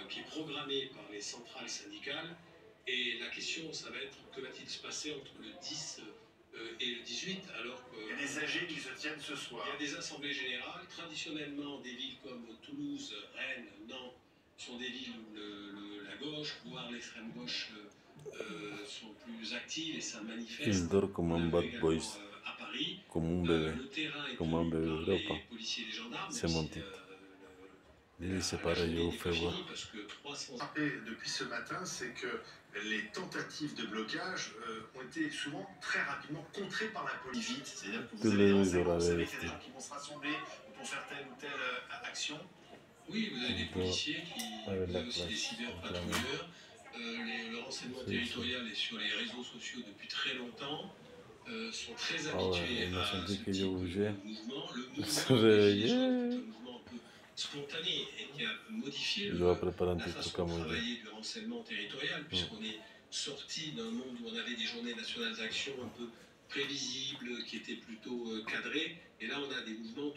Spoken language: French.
qui est programmé par les centrales syndicales. Et la question, ça va être que va-t-il se passer entre le 10 et le 18, alors Il y a des AG qui se tiennent ce soir. il y a des assemblées générales. Traditionnellement, des villes comme Toulouse, Rennes, Nantes sont des villes où la gauche, voire l'extrême gauche, sont plus actives et ça Il manifeste. dort comme On un l'a bad vu également boys, à Paris. comme un bébé, Le terrain est comme un tenu bébé par Europa. les policiers et les gendarmes, C'est même mon si titre. Lui, c'est la pareil, journée au n'est pas février. finie parce que 300... Et depuis ce matin, c'est que les tentatives de blocage ont été souvent très rapidement contrées par la police. Vite, c'est-à-dire que Tous vous avez les des jours, renseignements, vous j'aurais savez qu'il y a des resté. gens qui vont se rassembler pour faire telle ou telle action. Oui, vous avez des Il dort policiers vous avec la avez aussi des classe. cyberpatrouilleurs. Le renseignement territorial est sur les réseaux sociaux depuis très longtemps. Sont très Ah ouais, habitués il m'a à ce senti que type je bougeais. de mouvement. Le Il se mouvement des Gilets jaunes, qui est réveillait. un mouvement un peu spontané et qui a modifié Je dois préparer un la petit truc façon à de manger. travailler du renseignement territorial, puisqu'on est sorti d'un monde où on avait des journées nationales d'action un peu prévisibles, qui étaient plutôt cadrées, et là on a des mouvements